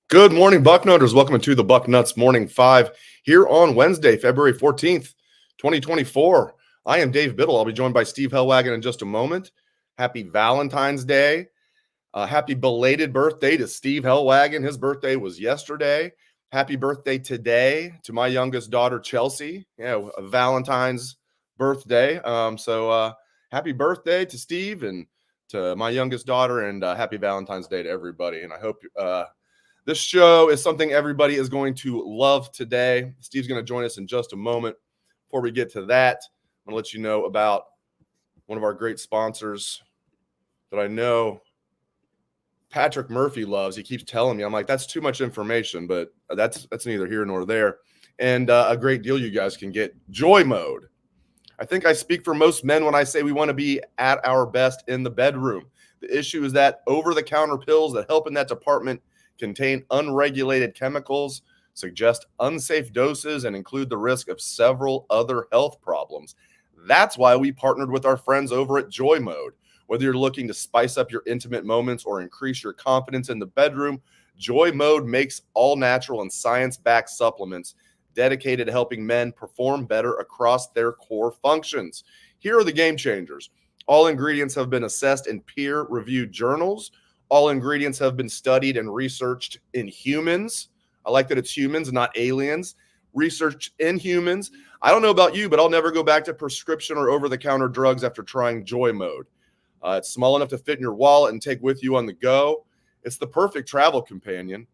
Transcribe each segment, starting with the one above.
Good morning, Bucknutters. Welcome to the Bucknuts Morning 5 here on Wednesday, February 14th, 2024. I am Dave Biddle. I'll be joined by Steve Helwagen in just a moment. Happy Valentine's Day. Happy belated birthday to Steve Helwagen. His birthday was yesterday. Happy birthday today to my youngest daughter, Chelsea. Yeah, a Valentine's birthday. Happy birthday to Steve and to my youngest daughter, and happy Valentine's Day to everybody. And I hope this show is something everybody is going to love today. Steve's going to join us in just a moment. Before we get to that, I'm going to let you know about one of our great sponsors that I know Patrick Murphy loves. He keeps telling me, I'm like, that's too much information, but that's neither here nor there. And a great deal you guys can get. Joy Mode. I think I speak for most men when I say we want to be at our best in the bedroom. The issue is that over-the-counter pills that help in that department contain unregulated chemicals, suggest unsafe doses, and include the risk of several other health problems. That's why we partnered with our friends over at Joy Mode. Whether you're looking to spice up your intimate moments or increase your confidence in the bedroom, Joy Mode makes all natural and science-backed supplements dedicated to helping men perform better across their core functions. Here are the game changers. All ingredients have been assessed in peer-reviewed journals. All ingredients have been studied and researched in humans. I like that it's humans, not aliens. Research in humans. I don't know about you, but I'll never go back to prescription or over-the-counter drugs after trying Joy Mode. It's small enough to fit in your wallet and take with you on the go. It's the perfect travel companion.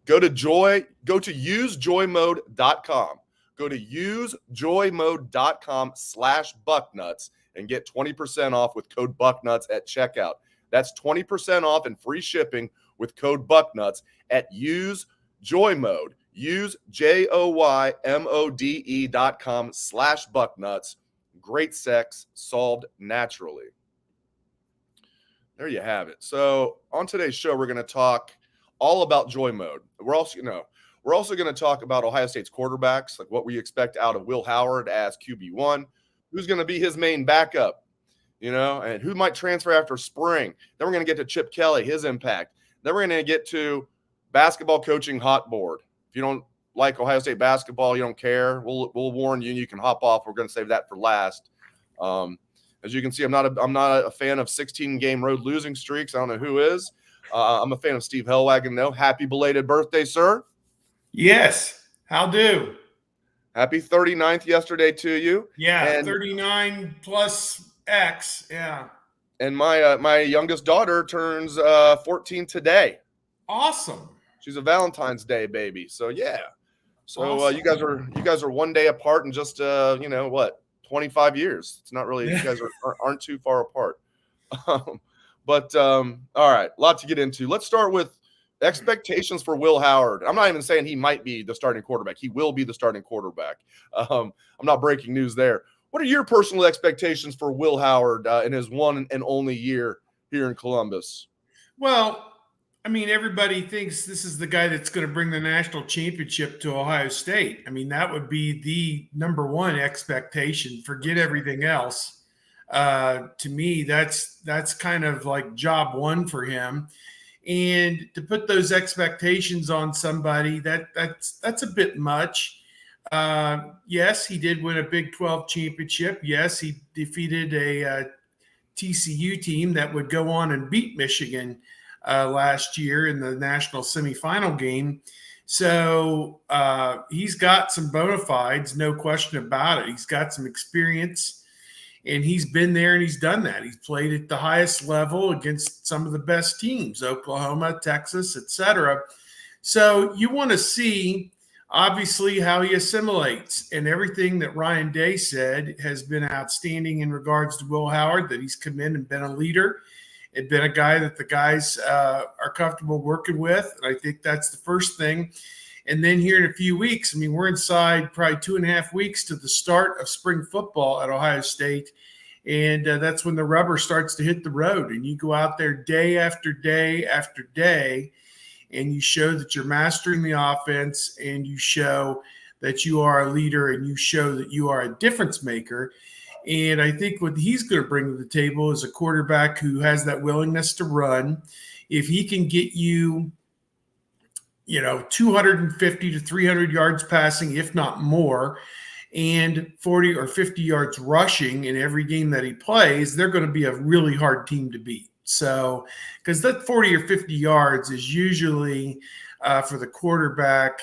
Go to usejoymode.com. Go to usejoymode.com/bucknuts and get 20% off with code Bucknuts at checkout. That's 20% off and free shipping with code Bucknuts at usejoymode. Use JOYMODE.com/Bucknuts. Great sex solved naturally. There you have it. So on today's show, we're going to talk all about Joy Mode. We're also going to talk about Ohio State's quarterbacks, like what we expect out of Will Howard as QB1, who's going to be his main backup, and who might transfer after spring. Then we're going to get to Chip Kelly, his impact. Then we're going to get to basketball coaching hot board. If you don't like Ohio State basketball, you don't care, we'll warn you. You can hop off. We're going to save that for last. As you can see, I'm not a fan of 16-game road losing streaks. I don't know who is. I'm a fan of Steve Helwagen, though. Happy belated birthday, sir. Yes. How do? Happy 39th yesterday to you. Yeah, and 39 plus X. Yeah. And my youngest daughter turns 14 today. Awesome. She's a Valentine's Day baby. So yeah. So awesome. You guys are one day apart in just 25 years. It's not really, you guys aren't too far apart. All right, a lot to get into. Let's start with expectations for Will Howard. I'm not even saying he might be the starting quarterback. He will be the starting quarterback. I'm not breaking news there. What are your personal expectations for Will Howard in his one and only year here in Columbus? Well, I mean, everybody thinks this is the guy that's going to bring the national championship to Ohio State. I mean, that would be the number one expectation. Forget everything else. To me, that's kind of like job one for him. And to put those expectations on somebody, that's a bit much. Yes, he did win a Big 12 championship. Yes, he defeated a TCU team that would go on and beat Michigan last year in the national semifinal game. So he's got some bona fides, no question about it. He's got some experience, and he's been there and he's done that. He's played at the highest level against some of the best teams, Oklahoma, Texas, etc. So you want to see, obviously, how he assimilates. And everything that Ryan Day said has been outstanding in regards to Will Howard, that he's come in and been a leader and been a guy that the guys are comfortable working with. And I think that's the first thing. And then here in a few weeks, I mean, we're inside probably 2.5 weeks to the start of spring football at Ohio State. And that's when the rubber starts to hit the road. And you go out there day after day after day, and you show that you're mastering the offense, and you show that you are a leader, and you show that you are a difference maker. And I think what he's going to bring to the table is a quarterback who has that willingness to run. If he can get you, 250 to 300 yards passing, if not more, and 40 or 50 yards rushing in every game that he plays, they're going to be a really hard team to beat. So, because that 40 or 50 yards is usually for the quarterback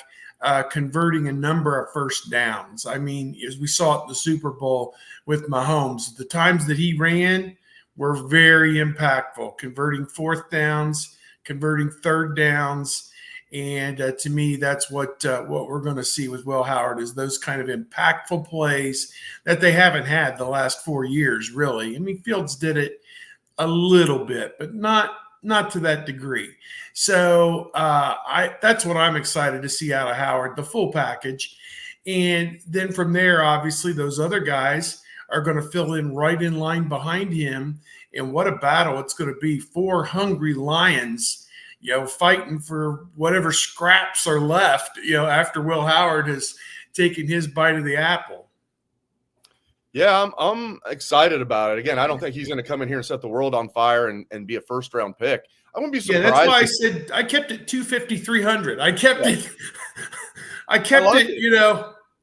converting a number of first downs. I mean, as we saw at the Super Bowl with Mahomes, the times that he ran were very impactful, converting fourth downs, converting third downs. And to me, that's what we're going to see with Will Howard is those kind of impactful plays that they haven't had the last 4 years, really. I mean, Fields did it a little bit, but not to that degree. So that's what I'm excited to see out of Howard, the full package. And then from there, obviously, those other guys are going to fill in right in line behind him. And what a battle it's going to be. 4 hungry lions, fighting for whatever scraps are left, after Will Howard has taken his bite of the apple. Yeah, I'm excited about it. Again, I don't think he's going to come in here and set the world on fire and be a first-round pick. I wouldn't be surprised. Yeah, that's why I said I kept it 250, 300. I kept it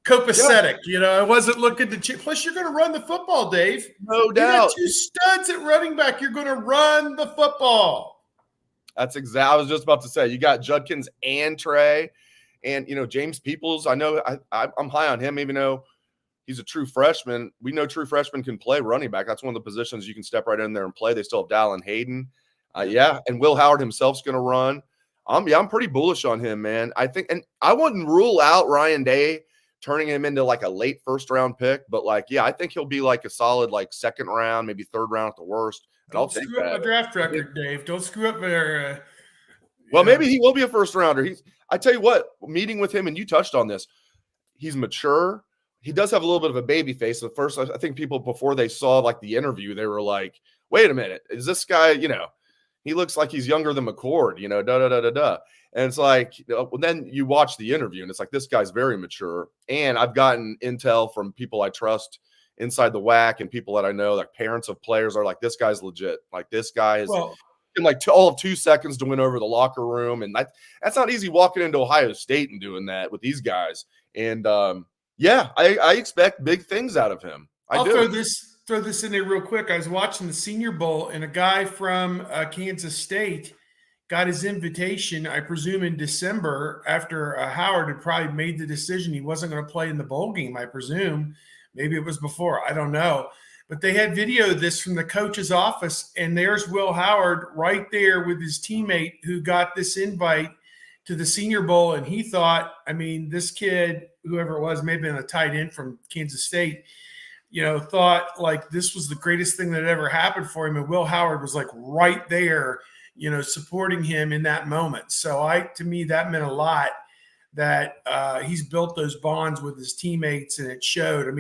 copacetic. Yeah. I wasn't looking to plus you're going to run the football, Dave. No doubt. You got 2 studs at running back. You're going to run the football. That's exactly. I was just about to say, you got Judkins and Trey, and James Peoples. I know I'm high on him, even though he's a true freshman. We know true freshmen can play running back. That's one of the positions you can step right in there and play. They still have Dallin Hayden, and Will Howard himself's going to run. I'm pretty bullish on him, man. I think, and I wouldn't rule out Ryan Day turning him into like a late first-round pick, but I think he'll be like a solid second round, maybe third round at the worst. And I'll take that. Don't screw up my draft record, Dave. Don't screw up their. Well, maybe he will be a first rounder. I tell you what, meeting with him, and you touched on this, he's mature. He does have a little bit of a baby face. At first, I think people, before they saw the interview, they were like, wait a minute, is this guy, he looks like he's younger than McCord, And it's then you watch the interview and it's this guy's very mature. And I've gotten intel from people I trust inside the WAC and people that I know, parents of players are this guy's legit. This guy is in all of 2 seconds to win over the locker room. And that's not easy walking into Ohio State and doing that with these guys. And I expect big things out of him. I'll throw this in there real quick. I was watching the Senior Bowl and a guy from Kansas State got his invitation, I presume in December, after Howard had probably made the decision he wasn't going to play in the bowl game, I presume. Maybe it was before. I don't know. But they had video of this from the coach's office, and there's Will Howard right there with his teammate who got this invite to the Senior Bowl. And he thought, this kid, whoever it was, maybe been a tight end from Kansas State, thought this was the greatest thing that ever happened for him. And Will Howard was right there, supporting him in that moment. So to me, that meant a lot that he's built those bonds with his teammates, and it showed.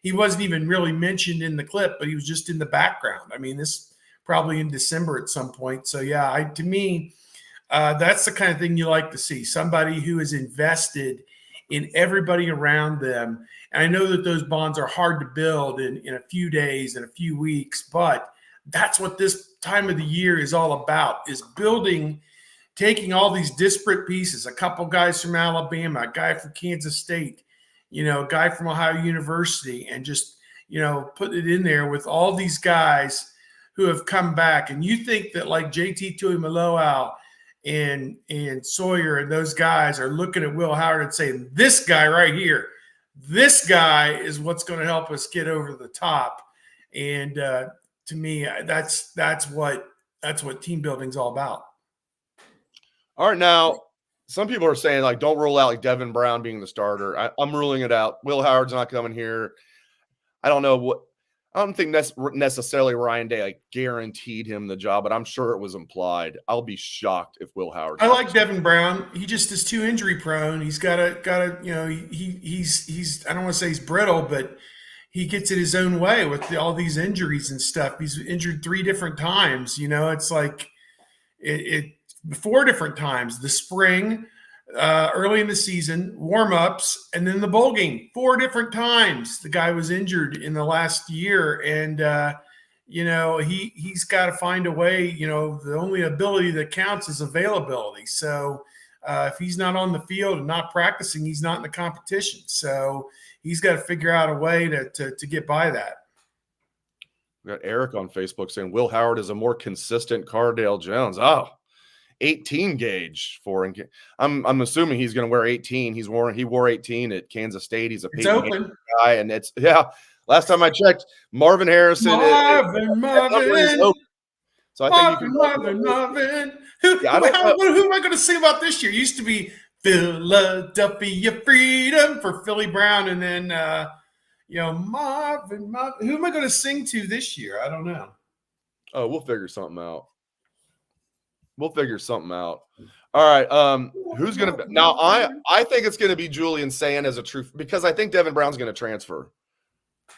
He wasn't even really mentioned in the clip, but he was just in the background. This probably in December at some point. So to me, that's the kind of thing you like to see. Somebody who is invested in everybody around them. And I know that those bonds are hard to build in a few days and a few weeks, but that's what this time of the year is all about, is building, taking all these disparate pieces, a couple guys from Alabama, a guy from Kansas State, a guy from Ohio University, and just, put it in there with all these guys who have come back. And you think that JT Tuimoloau and Sawyer and those guys are looking at Will Howard and saying, this guy right here, this guy is what's going to help us get over the top. And to me, that's what team building is all about. All right, now some people are saying don't rule out Devin Brown being the starter. I'm ruling it out. Will Howard's not coming here. I don't think necessarily Ryan Day guaranteed him the job, but I'm sure it was implied. I'll be shocked if Will Howard. I like Devin Brown. He just is too injury prone. He's got he's I don't want to say he's brittle, but he gets in his own way with all these injuries and stuff. He's injured 3 different times. It's it 4 different times. The spring, early in the season, warm-ups, and then the bowl game. 4 different times the guy was injured in the last year. And, he's got to find a way. The only ability that counts is availability. So If he's not on the field and not practicing, he's not in the competition. So he's got to figure out a way to get by that. We got Eric on Facebook saying Will Howard is a more consistent Cardale Jones. Oh, 18 gauge for him. I'm assuming he's going to wear 18. He wore 18 at Kansas State. He's a Peyton guy, and it's last time I checked, Marvin Harrison. Marvin. So I think Marvin. Who am I going to sing about this year? It used to be Philadelphia Freedom for Philly Brown, and then Marvin. Who am I going to sing to this year? I don't know. Oh, we'll figure something out. All right. Who's going to be now? I think it's going to be Julian Sayin as a true, because I think Devin Brown's going to transfer.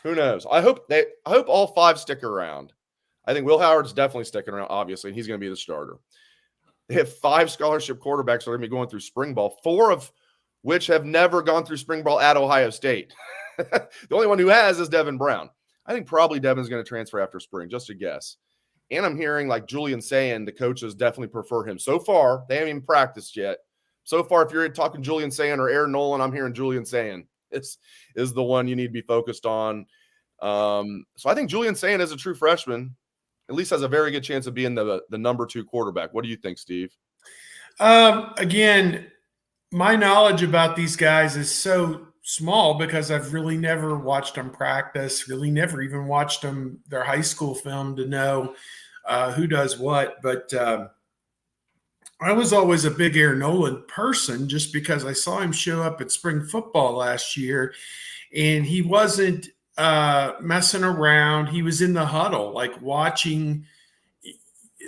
Who knows? I hope all 5 stick around. I think Will Howard's definitely sticking around, obviously, and he's going to be the starter. They have 5 scholarship quarterbacks that are going to be going through spring ball, 4 of which have never gone through spring ball at Ohio State. The only one who has is Devin Brown. I think probably Devin's going to transfer after spring, just a guess. And I'm hearing like Julian Sayin, the coaches definitely prefer him. So far, they haven't even practiced yet. So far, if you're talking Julian Sayin or Aaron Nolan, I'm hearing Julian Sayin is the one you need to be focused on. So I think Julian Sayin as a true freshman at least has a very good chance of being the number 2 quarterback. What do you think, Steve? Again, my knowledge about these guys is so small because I've really never watched them practice, really never even watched them, their high school film to know who does what. But I was always a big Aaron Nolan person just because I saw him show up at spring football last year, and he wasn't messing around. He was in the huddle, like watching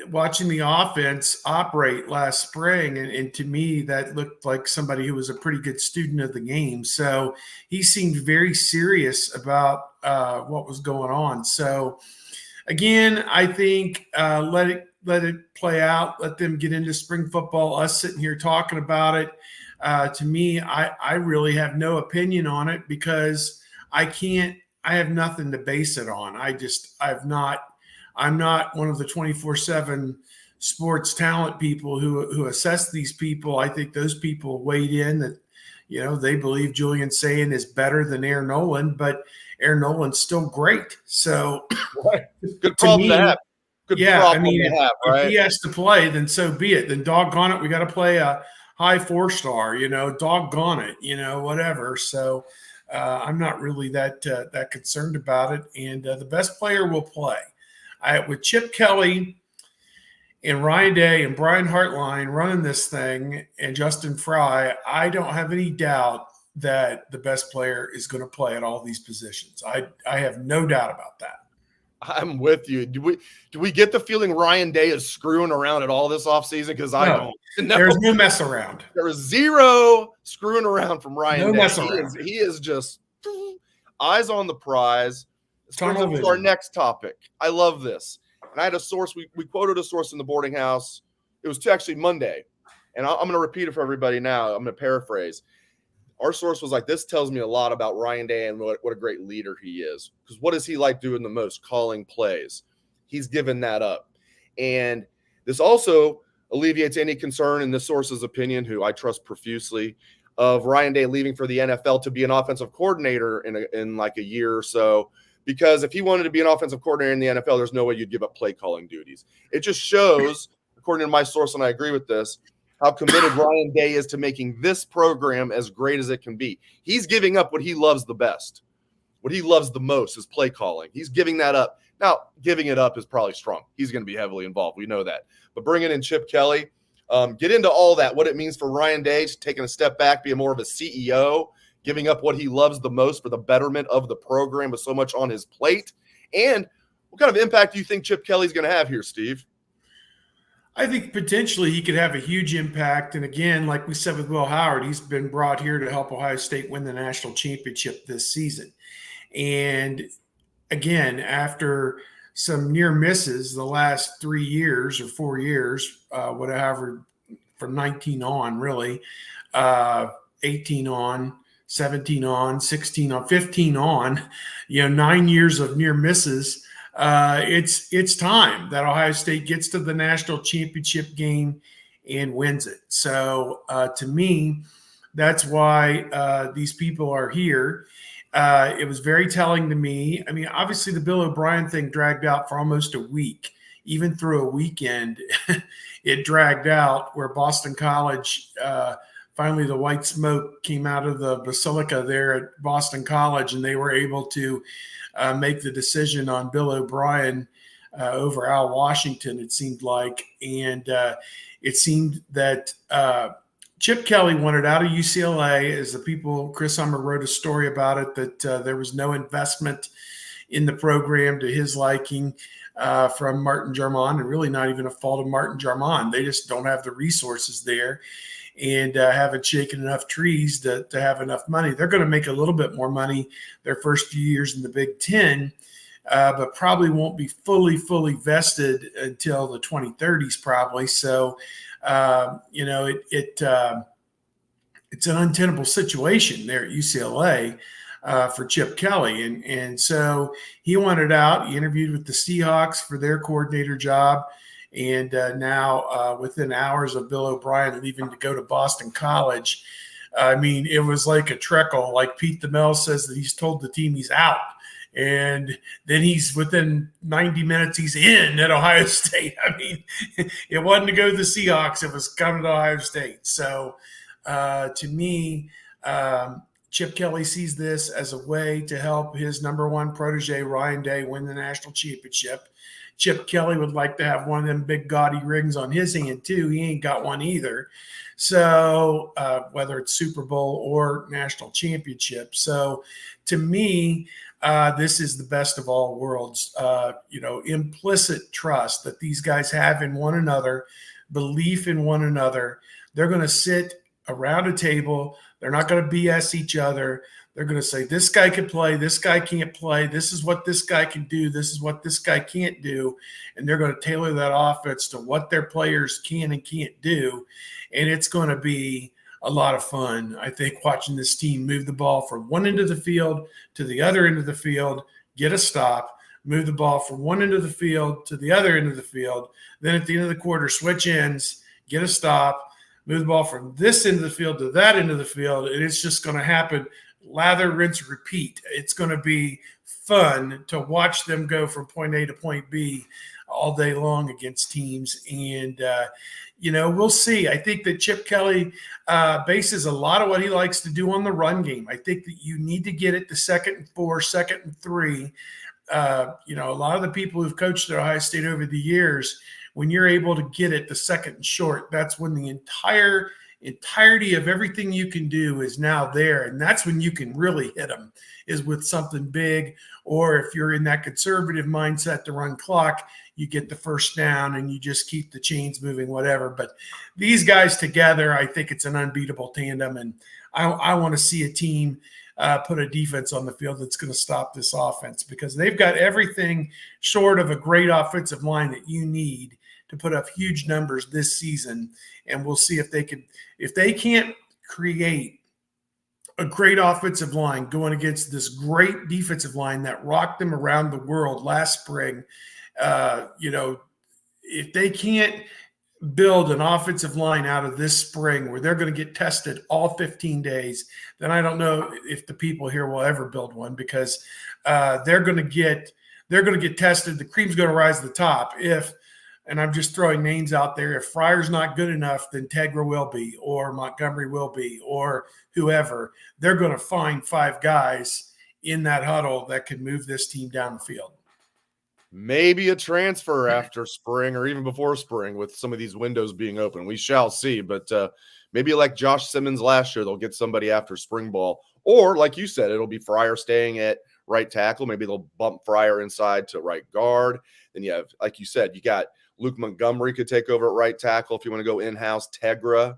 the offense operate last spring. And to me, that looked like somebody who was a pretty good student of the game. So he seemed very serious about what was going on. So again, I think let it play out, let them get into spring football, us sitting here talking about it. To me, I really have no opinion on it because I have nothing to base it on. I'm not one of the 24/7 sports talent people who assess these people. I think those people weighed in that, they believe Julian Sayin is better than Aaron Nolan, but Aaron Nolan's still great. So good problem to have. Good problem to have, right? If he has to play, then so be it. Then doggone it, we got to play a high 4-star, doggone it, whatever. So I'm not really that concerned about it. And the best player will play. With Chip Kelly and Ryan Day and Brian Hartline running this thing and Justin Fry, I don't have any doubt that the best player is going to play at all these positions. I have no doubt about that. I'm with you. Do we get the feeling Ryan Day is screwing around at all this offseason? Because I don't. No, there's no mess around. There is zero screwing around from Ryan Day. Mess around. He is just eyes on the prize. Brings us to our next topic. I love this. And I had a source. We quoted a source in the boarding house. It was actually Monday. And I'm going to repeat it for everybody now. I'm going to paraphrase. Our source was like, this tells me a lot about Ryan Day and what a great leader he is. Because what does he like doing the most? Calling plays. He's given that up. And this also alleviates any concern, in the source's opinion, who I trust profusely, of Ryan Day leaving for the NFL to be an offensive coordinator in like a year or so. Because if he wanted to be an offensive coordinator in the NFL, there's no way you'd give up play calling duties. It just shows, according to my source, and I agree with this, how committed Ryan Day is to making this program as great as it can be. He's giving up what he loves the best. What he loves the most is play calling. He's giving that up. Now, giving it up is probably strong. He's going to be heavily involved. We know that. But bringing in Chip Kelly, get into all that, what it means for Ryan Day, taking a step back, being more of a CEO, giving up what he loves the most for the betterment of the program with so much on his plate. And what kind of impact do you think Chip Kelly's going to have here, Steve? I think potentially he could have a huge impact. And again, like we said with Will Howard, he's been brought here to help Ohio State win the national championship this season. And again, after some near misses the last 3 years or 4 years, whatever, from 19 on, really, 18 on, 17 on, 16 on, 15 on, 9 years of near misses. It's time that Ohio State gets to the national championship game and wins it. So to me, that's why these people are here. It was very telling to me. I mean, obviously, the Bill O'Brien thing dragged out for almost a week. Even through a weekend, it dragged out where Boston College, finally the white smoke came out of the basilica there at Boston College, and they were able to make the decision on Bill O'Brien over Al Washington, it seemed like. And it seemed that Chip Kelly wanted out of UCLA, as the people, Chris Hummer wrote a story about it, that there was no investment in the program to his liking from Martin Jarmond, and really not even a fault of Martin Jarmond. They just don't have the resources there and haven't shaken enough trees to have enough money. They're going to make a little bit more money their first few years in the Big Ten, but probably won't be fully vested until the 2030s probably. So, it's an untenable situation there at UCLA for Chip Kelly. And so he wanted out. He interviewed with the Seahawks for their coordinator job. And now within hours of Bill O'Brien leaving to go to Boston College, I mean, it was like a trickle. Like Pete DeMel says that he's told the team he's out. And then he's within 90 minutes, he's in at Ohio State. I mean, it wasn't to go to the Seahawks. It was coming to Ohio State. So to me, Chip Kelly sees this as a way to help his number one protege, Ryan Day, win the national championship. Chip Kelly would like to have one of them big gaudy rings on his hand too. He ain't got one either. So whether it's Super Bowl or national championship. So to me, this is the best of all worlds. Implicit trust that these guys have in one another, belief in one another. They're going to sit around a table. They're not going to BS each other. They're going to say, this guy can play, this guy can't play, this is what this guy can do, this is what this guy can't do. And they're going to tailor that offense to what their players can and can't do. And it's going to be a lot of fun, I think, watching this team move the ball from one end of the field to the other end of the field, get a stop, move the ball from one end of the field to the other end of the field. Then at the end of the quarter, switch ends, get a stop, move the ball from this end of the field to that end of the field. And it's just going to happen. Lather, rinse, repeat. It's going to be fun to watch them go from point A to point B all day long against teams. And, we'll see. I think that Chip Kelly bases a lot of what he likes to do on the run game. I think that you need to get it to 2nd and 4, 2nd and 3. A lot of the people who've coached at Ohio State over the years, when you're able to get it to 2nd and short, that's when the entirety of everything you can do is now there. And that's when you can really hit them, is with something big. Or if you're in that conservative mindset to run clock, you get the first down and you just keep the chains moving, whatever. But these guys together, I think it's an unbeatable tandem. And I want to see a team put a defense on the field that's going to stop this offense, because they've got everything short of a great offensive line that you need to put up huge numbers this season. And we'll see if they can't create a great offensive line going against this great defensive line that rocked them around the world last spring. If they can't build an offensive line out of this spring where they're going to get tested all 15 days, then I don't know if the people here will ever build one, because they're going to get tested. The cream's going to rise to the top. And I'm just throwing names out there. If Fryer's not good enough, then Tegra will be, or Montgomery will be, or whoever. They're going to find 5 guys in that huddle that can move this team down the field. Maybe a transfer after spring, or even before spring, with some of these windows being open. We shall see. But maybe like Josh Simmons last year, they'll get somebody after spring ball. Or like you said, it'll be Fryer staying at right tackle. Maybe they'll bump Fryer inside to right guard. Then you have, like you said, you got Luke Montgomery could take over at right tackle if you want to go in-house. Tegra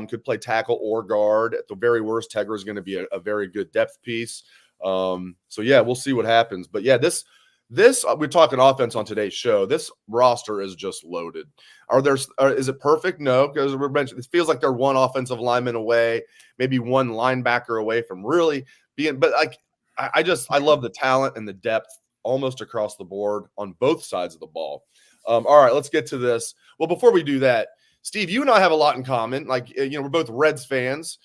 could play tackle or guard. At the very worst, Tegra is going to be a very good depth piece. So, yeah, we'll see what happens. But, yeah, this we're talking offense on today's show. This roster is just loaded. Is it perfect? No, because we're mentioning it feels like they're one offensive lineman away, maybe one linebacker away from really being – but, like, I love the talent and the depth almost across the board on both sides of the ball. All right, let's get to this. Well, before we do that, Steve, you and I have a lot in common. Like, we're both Reds fans.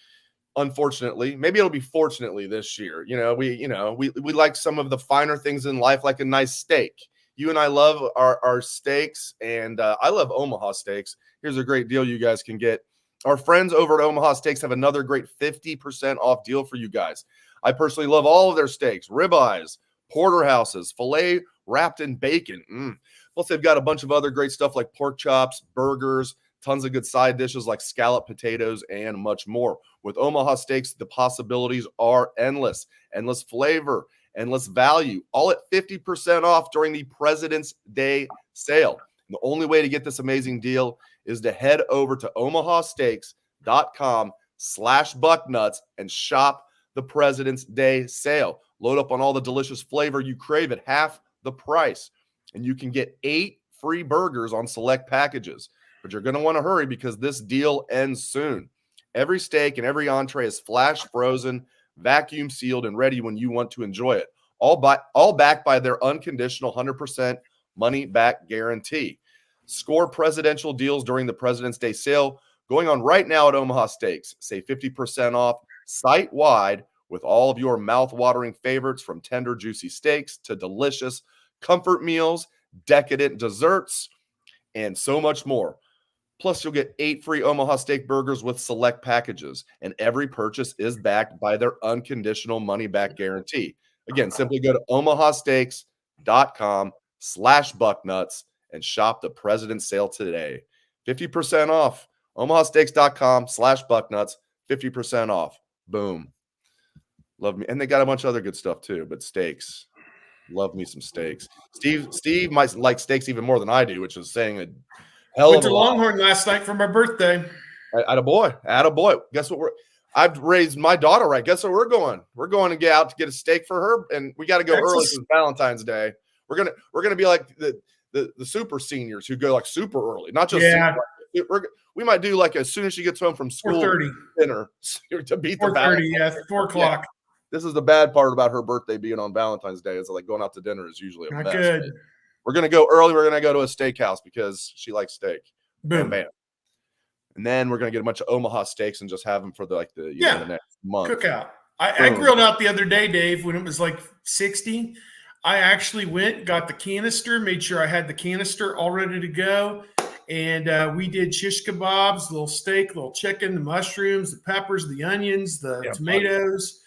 Unfortunately, maybe it'll be fortunately this year. We like some of the finer things in life, like a nice steak. You and I love our steaks, and I love Omaha Steaks. Here's a great deal you guys can get. Our friends over at Omaha Steaks have another great 50% off deal for you guys. I personally love all of their steaks, ribeyes, porterhouses, filet wrapped in bacon. Plus, they've got a bunch of other great stuff like pork chops, burgers, tons of good side dishes like scallop potatoes, and much more. With Omaha Steaks, the possibilities are endless. Endless flavor, endless value, all at 50% off during the President's Day sale. And the only way to get this amazing deal is to head over to omahasteaks.com/bucknuts and shop the President's Day sale. Load up on all the delicious flavor you crave at half the price. And you can get 8 free burgers on select packages. But you're going to want to hurry because this deal ends soon. Every steak and every entree is flash frozen, vacuum sealed, and ready when you want to enjoy it. All backed by their unconditional 100% money back guarantee. Score presidential deals during the President's Day sale going on right now at Omaha Steaks. Save 50% off site-wide with all of your mouth-watering favorites, from tender, juicy steaks to delicious comfort meals, decadent desserts, and so much more. Plus, you'll get 8 free Omaha Steak burgers with select packages, and every purchase is backed by their unconditional money-back guarantee. Again, simply go to omahasteaks.com/bucknuts and shop the President's Sale today. 50% off. omahasteaks.com/bucknuts, 50% off. Boom. Love me. And they got a bunch of other good stuff too, but steaks. Love me some steaks. Steve might like steaks even more than I do, which is saying a hell Went of a to lot. Longhorn last night for my birthday. Attaboy. Guess what? I've raised my daughter right. Guess what we're going? We're going to get out to get a steak for her, and we got to go early because Valentine's Day. We're gonna be like the super seniors who go like super early, not just we might do like as soon as she gets home from school 4:30 dinner to beat the 4:30, 4 o'clock. Yeah. This is the bad part about her birthday being on Valentine's Day, is like going out to dinner is usually a Not mess. good. We're gonna go early. We're gonna go to a steakhouse because she likes steak. Boom. Bam. And then we're gonna get a bunch of Omaha steaks and just have them for the next month. Cookout. I grilled out the other day, Dave, when it was like 60. I actually got the canister, made sure I had the canister all ready to go. And we did shish kebabs, little steak, little chicken, the mushrooms, the peppers, the onions, the tomatoes,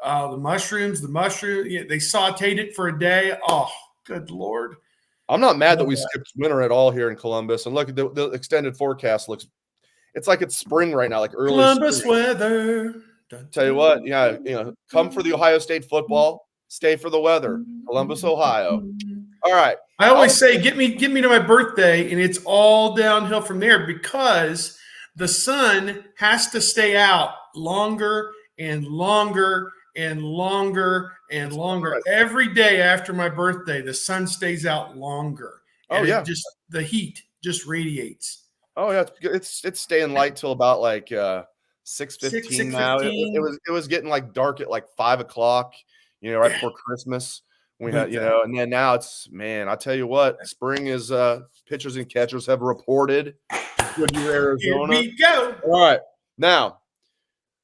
the mushrooms. Yeah, they sauteed it for a day. Oh, good Lord. I'm not mad that we skipped winter at all here in Columbus. And look, the extended forecast it's like it's spring right now, like early Columbus spring. weather. Tell you what, come for the Ohio State football, stay for the weather. Columbus, Ohio. All right. I always say, get me to my birthday, and it's all downhill from there, because the sun has to stay out longer and longer and longer and longer. Every day after my birthday, the sun stays out longer. And the heat just radiates. Oh yeah, it's staying light till about like 6:15 now. It was getting like dark at like 5 o'clock, right before Christmas. We had, and then now I tell you what, spring is pitchers and catchers have reported. Goodyear, Arizona. Here we go. All right. Now,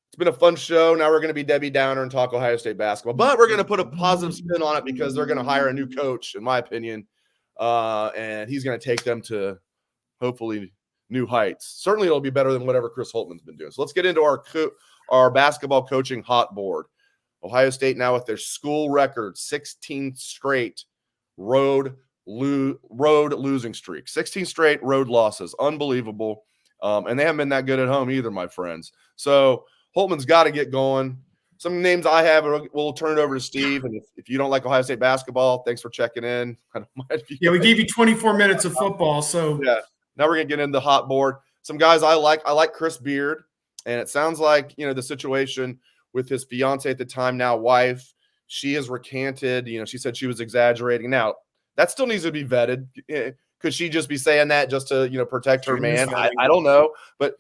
it's been a fun show. Now we're going to be Debbie Downer and talk Ohio State basketball, but we're going to put a positive spin on it because they're going to hire a new coach, in my opinion, and he's going to take them to hopefully new heights. Certainly it'll be better than whatever Chris Holtmann's been doing. So let's get into our basketball coaching hot board. Ohio State now with their school record 16 straight road losing streak. 16 straight road losses. Unbelievable. And they haven't been that good at home either, my friends. So Holtmann's got to get going. Some names I have, we'll turn it over to Steve. And if you don't like Ohio State basketball, thanks for checking in. We gave you 24 minutes of football. So yeah. Now we're going to get into the hot board. Some guys I like Chris Beard. And it sounds like, the situation with his fiance at the time, now wife, she has recanted. She said she was exaggerating. Now, that still needs to be vetted. Could she just be saying that just to, protect her man? I don't know. But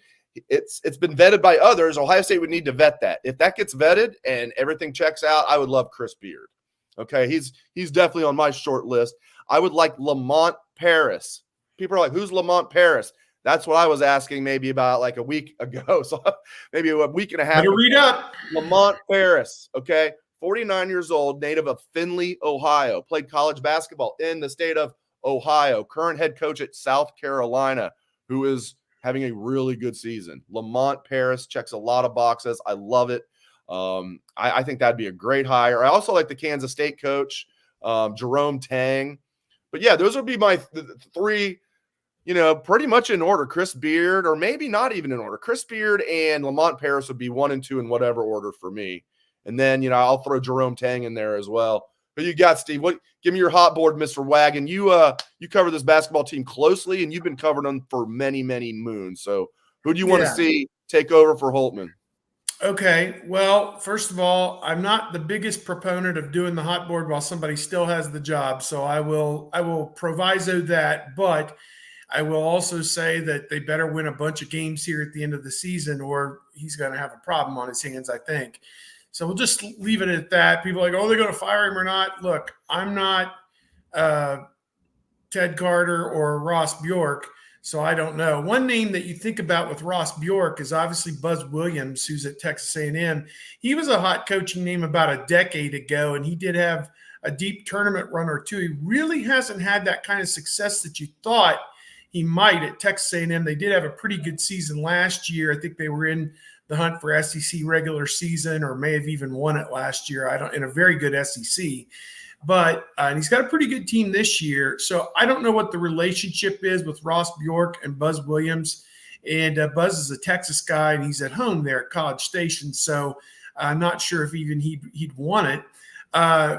it's been vetted by others. Ohio State would need to vet that. If that gets vetted and everything checks out, I would love Chris Beard. Okay, he's definitely on my short list. I would like Lamont Paris. People are like, who's Lamont Paris? That's what I was asking maybe about like a week ago. So maybe a week and a half. Better read up. Lamont Paris, okay, 49 years old, native of Findlay, Ohio, played college basketball in the state of Ohio, current head coach at South Carolina, who is having a really good season. Lamont Paris checks a lot of boxes. I love it. I think that'd be a great hire. I also like the Kansas State coach, Jerome Tang. But yeah, those would be my three, pretty much in order. Chris Beard, or maybe not even in order. Chris Beard and Lamont Paris would be 1 and 2 in whatever order for me. And then, I'll throw Jerome Tang in there as well. Who you got, Steve? Give me your hot board, Mr. Wagon. You cover this basketball team closely, and you've been covering them for many, many moons. So who do you want to see take over for Holtmann? Okay. Well, first of all, I'm not the biggest proponent of doing the hot board while somebody still has the job. So I will proviso that, but I will also say that they better win a bunch of games here at the end of the season, or he's going to have a problem on his hands, I think. So we'll just leave it at that. People are like, oh, they're going to fire him or not. Look, I'm not Ted Carter or Ross Bjork, so I don't know. One name that you think about with Ross Bjork is obviously Buzz Williams, who's at Texas A&M. He was a hot coaching name about a decade ago, and he did have a deep tournament run or two. He really hasn't had that kind of success that you thought he might at Texas A&M. They did have a pretty good season last year. I think they were in the hunt for SEC regular season, or may have even won it last year. In a very good SEC, but and he's got a pretty good team this year. So I don't know what the relationship is with Ross Bjork and Buzz Williams. And Buzz is a Texas guy, and he's at home there at College Station. So I'm not sure if even he'd won it.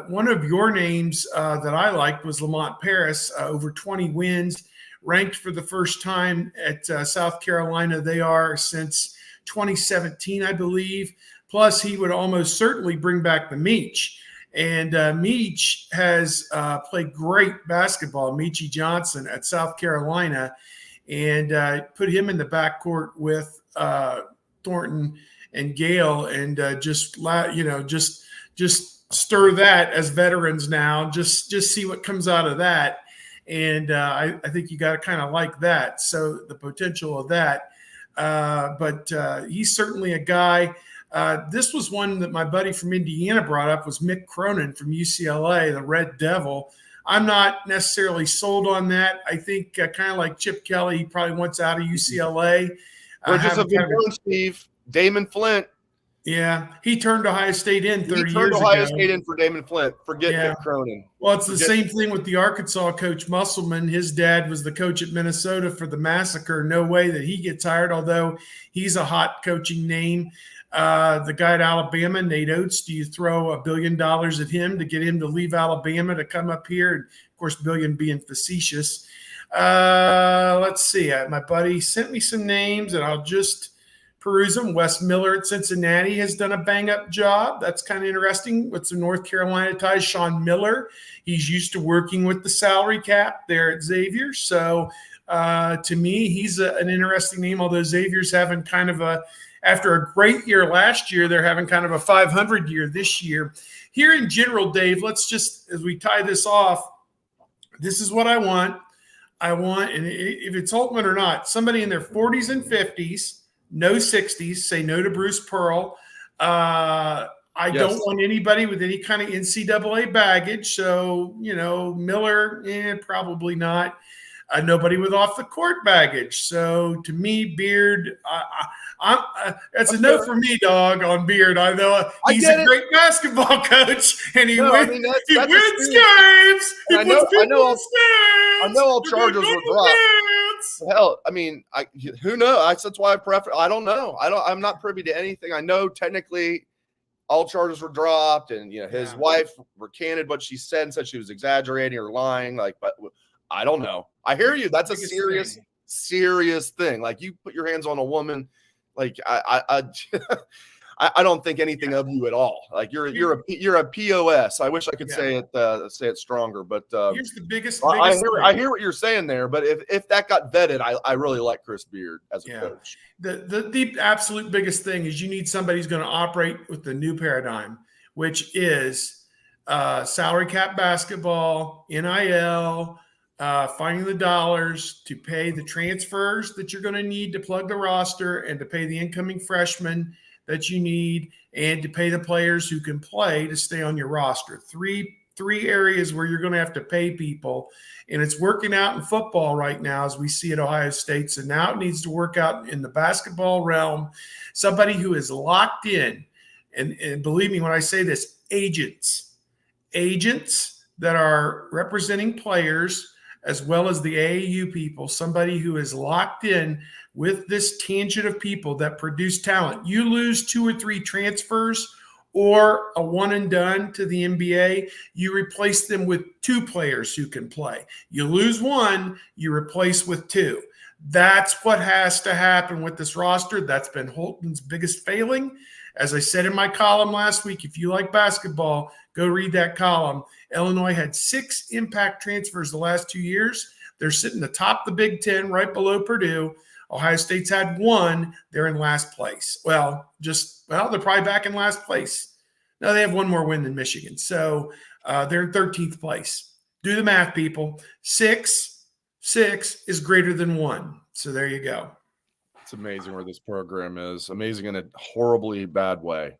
One of your names that I liked was Lamont Paris, over 20 wins, ranked for the first time at South Carolina. They are since 2017, I believe. Plus, he would almost certainly bring back the Meach. And Meach has played great basketball, Meechie Johnson at South Carolina, and put him in the backcourt with Thornton and Gale, and just stir that as veterans now. Just see what comes out of that. And I think you got to kind of like that. So the potential of that. But he's certainly a guy. This was one that my buddy from Indiana brought up, was Mick Cronin from UCLA, the Red Devil. I'm not necessarily sold on that. I think kind of like Chip Kelly, he probably wants out of UCLA. Or just a good one, Steve. Damon Flint. Yeah, he turned Ohio State in 30 years ago. He turned Ohio State in for Damon Flint. Forget Mick Cronin. Well, it's the same thing with the Arkansas coach, Musselman. His dad was the coach at Minnesota for the Massacre. No way that he gets hired, although he's a hot coaching name. The guy at Alabama, Nate Oates, do you throw $1 billion at him to get him to leave Alabama to come up here? And of course, billion being facetious. Let's see. My buddy sent me some names, and I'll just peruse them. Wes Miller at Cincinnati has done a bang-up job. That's kind of interesting with some North Carolina ties. Sean Miller, he's used to working with the salary cap there at Xavier. So to me, he's an interesting name, although Xavier's having kind of after a great year last year, they're having kind of a 500 year this year. Here in general, Dave, let's just, as we tie this off, this is what I want. And if it's Holtmann or not, somebody in their 40s and 50s, no 60s, say no to Bruce Pearl. I don't want anybody with any kind of NCAA baggage. So, Miller, probably not. Nobody with off the court baggage. So to me, Beard, that's a no for me, dog, on Beard. I know he's a great basketball coach, and he wins games. He puts people in stands. I know all charges were dropped. Hell, I mean, who knows? That's why I don't know. I'm not privy to anything. I know technically all charges were dropped, and his wife recanted what she said and said she was exaggerating or lying. But I don't know. I hear you. That's a serious thing. Like, you put your hands on a woman. Like, I don't think anything of you at all. Like, you're a POS. I wish I could say it stronger, but here's the biggest. I hear what you're saying there. But if that got vetted, I really like Chris Beard as a coach. The absolute biggest thing is you need somebody who's going to operate with the new paradigm, which is salary cap basketball, NIL, finding the dollars to pay the transfers that you're going to need to plug the roster and to pay the incoming freshmen that you need and to pay the players who can play to stay on your roster. Three areas where you're going to have to pay people, and it's working out in football right now as we see at Ohio State. So now it needs to work out in the basketball realm. Somebody who is locked in, and believe me when I say this, agents that are representing players as well as the AAU people, somebody who is locked in with this tangent of people that produce talent. You lose 2 or 3 transfers or a one and done to the NBA, you replace them with 2 players who can play. You lose 1, you replace with 2. That's what has to happen with this roster. That's been Holtmann's biggest failing. As I said in my column last week, if you like basketball, go read that column. Illinois had 6 impact transfers the last 2 years. They're sitting atop the Big Ten, right below Purdue. Ohio State's had 1. They're in last place. Well, they're probably back in last place. No, they have 1 more win than Michigan. So they're in 13th place. Do the math, people. 6 is greater than 1. So there you go. It's amazing where this program is. Amazing in a horribly bad way.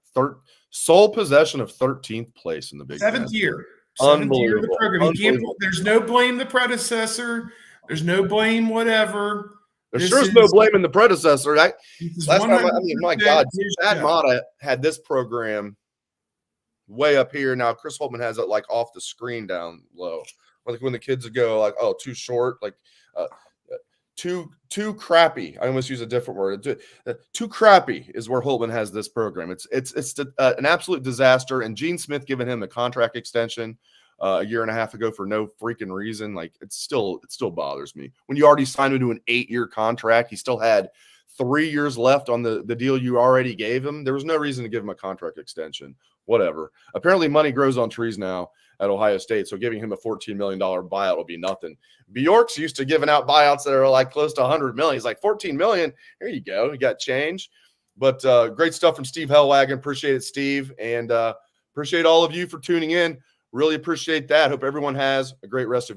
Sole possession of 13th place in the Big Ten. 7th year. Unbelievable. Of the program. There's no blame the predecessor. There's no blame whatever. There sure is no blame in the predecessor. Last time, my God, Chad Mata had this program way up here. Now Chris Holtmann has it like off the screen down low. Like when the kids would go like, oh, too short, like too crappy. I almost use a different word. Too crappy is where Holtmann has this program. It's an absolute disaster. And Gene Smith giving him the contract extension a year and a half ago for no freaking reason. Like it still bothers me. When you already signed him to an 8-year contract, he still had 3 years left on the deal you already gave him. There was no reason to give him a contract extension. Whatever. Apparently money grows on trees now at Ohio State, so giving him a $14 million buyout will be nothing. Bjork's used to giving out buyouts that are like close to $100 million. He's like, $14 million. Here you go. You got change. But great stuff from Steve Helwagen. Appreciate it, Steve. And appreciate all of you for tuning in. Really appreciate that. Hope everyone has a great rest of